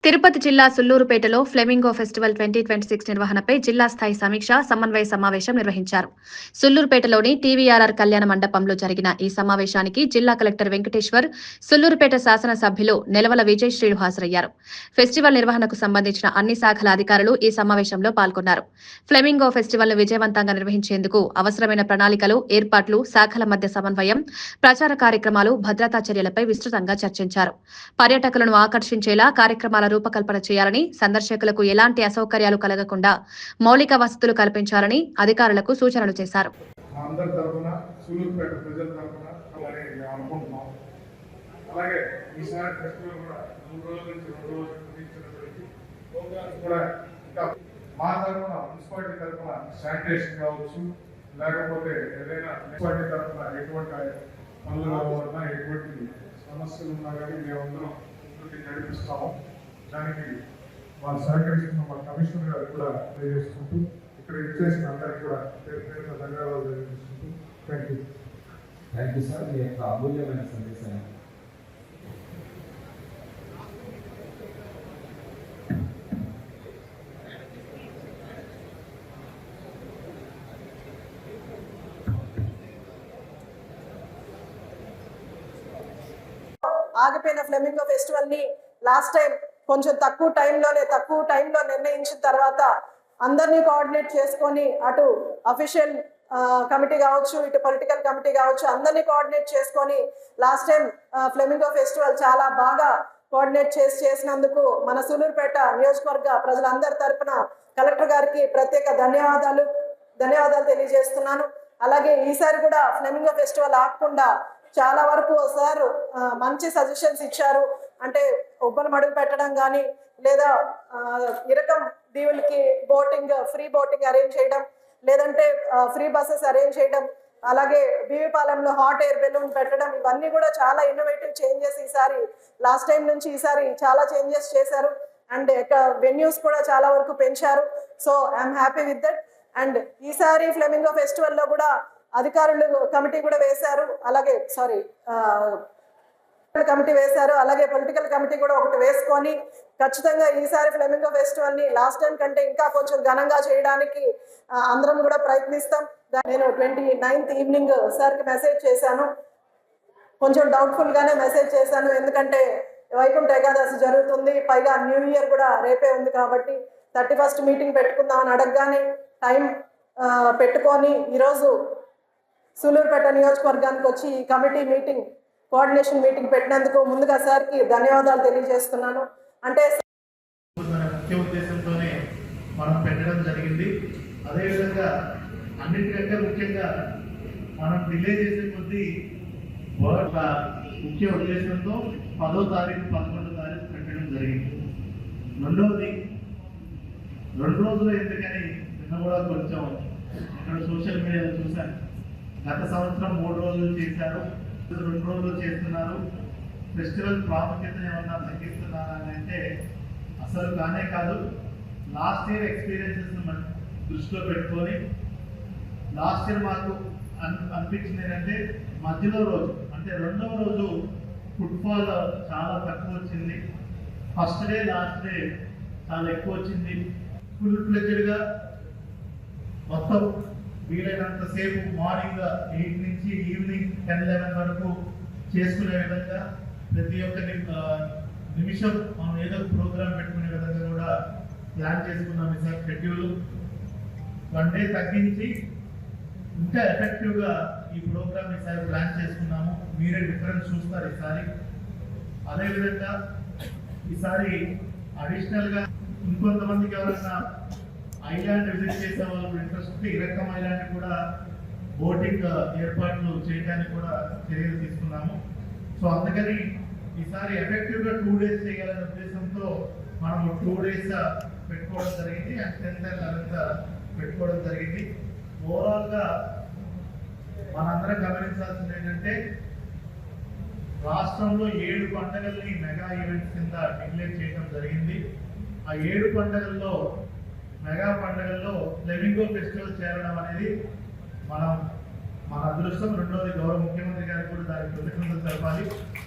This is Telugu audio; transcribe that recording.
తిరుపతి జిల్లా సుళ్లూరుపేటలో ఫ్లెమింగో ఫెస్టివల్ 2026 నిర్వహణపై జిల్లా స్థాయి సమీక్ష సమన్వయ సమావేశం నిర్వహించారు. సుళ్లూరుపేటలోని టీవీఆర్ఆర్ కళ్యాణ మండపంలో జరిగిన ఈ సమావేశానికి జిల్లా కలెక్టర్ వెంకటేశ్వర్, సుళ్లూరుపేట శాసనసభ్యులు నెలవల విజయశ్రీలు హాజరయ్యారు. ఫెస్టివల్ నిర్వహణకు సంబంధించిన అన్ని శాఖల అధికారులు ఈ సమావేశంలో పాల్గొన్నారు. ఫ్లెమింగో ఫెస్టివల్ ను విజయవంతంగా నిర్వహించేందుకు అవసరమైన ప్రణాళికలు, ఏర్పాట్లు, శాఖల మధ్య సమన్వయం, ప్రచార కార్యక్రమాలు, భద్రతా చర్యలపై విస్తృతంగా చర్చించారు. పర్యాటకులను ఆకర్షించేలా కార్యక్రమాల రూపకల్పన చేయాలని, సందర్శకులకు ఎలాంటి అసౌకర్యాలు కలగకుండా మౌలిక వసతులు కల్పించాలని అధికారులకు సూచనలు చేశారు. లేకపోతే ఏదైనా మున్సిపాలిటీ తరఫున ఎటువంటి పనులు కావాలన్నా ఎటువంటి సమస్యలు ఉన్నా కానీ మేమందరం నడిపిస్తాము. దానికి వాళ్ళు సహకరిస్తున్న మా కమిషనర్ గారు కూడా తెలియజేసుకుంటూ, ఇక్కడ ఇచ్చేసిన అందరికీ కూడా పేరు పేరున ధన్యవాదాలు తెలియజేసుకుంటూ థ్యాంక్ యూ సార్, మీ యొక్క అమూల్యమైన సందేశాన్ని. ఆగిపోయిన ఫ్లెమింగో ఫెస్టివల్ ని లాస్ట్ టైం కొంచెం తక్కువ టైంలో నిర్ణయించిన తర్వాత అందరినీ కోఆర్డినేట్ చేసుకొని అటు అఫీషియల్ కమిటీ కావచ్చు, ఇటు పొలిటికల్ కమిటీ కావచ్చు, అందరినీ కోఆర్డినేట్ చేసుకొని లాస్ట్ టైం ఫ్లెమింగో ఫెస్టివల్ చాలా బాగా కోఆర్డినేట్ చేసినందుకు మన సుళ్లూరుపేట నియోజకవర్గ ప్రజలందరి తరపున కలెక్టర్ గారికి ప్రత్యేక ధన్యవాదాలు తెలియజేస్తున్నాను. అలాగే ఈసారి కూడా ఫ్లెమింగో ఫెస్టివల్ ఆగకుండా చాలా వరకు సార్ మంచి సజెషన్స్ ఇచ్చారు. అంటే ఉబ్బను మడుగు పెట్టడం కానీ, లేదా ఇరకం దీవులకి ఫ్రీ బోటింగ్ అరేంజ్ చేయడం, లేదంటే ఫ్రీ బస్సెస్ అరేంజ్ చేయడం, అలాగే బీవీపాలెంలో హాట్ ఎయిర్ బెలూన్ పెట్టడం, ఇవన్నీ కూడా చాలా ఇన్నోవేటివ్ చేంజెస్ ఈసారి లాస్ట్ టైం నుంచి ఈసారి చాలా చేంజెస్ చేశారు. అండ్ వెన్యూస్ కూడా చాలా వరకు పెంచారు. So I'm happy with that. And ఈసారి ఫ్లెమింగో ఫెస్టివల్లో కూడా అధికారులు కమిటీ కూడా వేశారు, అలాగే అలాగే పొలిటికల్ కమిటీ కూడా ఒకటి వేసుకొని ఖచ్చితంగా ఈసారి ఫ్లెమింగో ఫెస్టివల్ ని లాస్ట్ టైం కంటే ఇంకా కొంచెం ఘనంగా చేయడానికి అందరం కూడా ప్రయత్నిస్తాం. నేను 29th ఈవినింగ్ సార్కి మెసేజ్ చేశాను. కొంచెం డౌట్ఫుల్ గానే మెసేజ్ చేశాను, ఎందుకంటే వైకుంఠ ఏకాదశి జరుగుతుంది, పైగా న్యూ ఇయర్ కూడా రేపే ఉంది కాబట్టి 31st మీటింగ్ పెట్టుకుందామని అడగగానే టైం పెట్టుకొని ఈరోజు సుళ్లూరుపేట నియోజకవర్గానికి వచ్చి ఈ కమిటీ మీటింగ్, కోఆర్డినేషన్ మీటింగ్ పెట్టినందుకు ముందుగా సార్కి ధన్యవాదాలు తెలియజేస్తున్నాను. అంటే ముఖ్య ఉద్దేశంతోనే మనం పెట్టడం జరిగింది. అదేవిధంగా అన్నిటికంటే ముఖ్యంగా మనం డిలే చేసే కొద్దీ ముఖ్య ఉద్దేశంతో 10వ తారీఖు 11వ తారీఖు పెట్టడం జరిగింది. రెండవది 2 రోజులు ఎందుకని నిన్న కూడా కొంచెం ఇక్కడ సోషల్ మీడియాలో చూశాను. గత సంవత్సరం 3 రోజులు చేశారు, 2 రోజులు చేస్తున్నారు. ఫెస్టివల్ ప్రాముఖ్యత ఏమన్నా తగ్గిస్తున్నారా అని అంటే అసలు కానే కాదు. లాస్ట్ ఇయర్ ఎక్స్పీరియన్సెస్ మనం దృష్టిలో పెట్టుకొని లాస్ట్ ఇయర్ మాకు అనిపించింది ఏంటంటే మధ్యలో రోజు అంటే 2వ రోజు ఫుట్ఫాల్ చాలా తక్కువ వచ్చింది. ఫస్ట్ డే లాస్ట్ డే చాలా ఎక్కువ వచ్చింది. ఫుల్ ఫ్లెడ్జ్డ్గా మొత్తం వీలైనంత సేపు మార్నింగ్ 8 నుంచి ఈవినింగ్ 10-11 వరకు చేసుకునే విధంగా ప్రతి ఒక్క నిమిషం మనం ఏదో ప్రోగ్రామ్ పెట్టుకునే విధంగా కూడా ప్లాన్ చేసుకున్నాం. ఈసారి షెడ్యూల్ 1 డే తగ్గించి ఇంకా ఎఫెక్టివ్గా ఈ ప్రోగ్రామ్ ఈసారి ప్లాన్ చేసుకున్నాము. మీరే డిఫరెన్స్ చూస్తారు ఈసారి. అదేవిధంగా ఈసారి అడిషనల్గా ఇంకొంతమందికి ఎవరైనా ఐలాండ్ విజిట్ చేసే వాళ్ళకు ఇంట్రెస్ట్ ఉంటే ఇరకం ఐలాండ్ కూడా బోటింగ్ ఏర్పాట్లు చేయడానికి కూడా చర్యలు తీసుకున్నాము. సో అందుకని ఈసారి ఎఫెక్టివ్గా 2 days చేయాలనే ఉద్దేశంతో మనం 2 days పెట్టుకోవడం జరిగింది. అండ్ 10th and 11th పెట్టుకోవడం జరిగింది. ఓవరాల్గా మనందరం గమనించాల్సింది ఏంటంటే రాష్ట్రంలో 7 పండుగల్ని మెగా ఈవెంట్స్ కింద డిక్లేర్ చేయడం జరిగింది. ఆ 7 పండుగల్లో మెగా పండుగల్లో ఫ్లెమింగో ఫెస్టివల్ చేరడం అనేది మన అదృష్టం. రెండోది గౌరవ ముఖ్యమంత్రి గారికి కూడా దానికి కృతజ్ఞతలు తెలపాలి.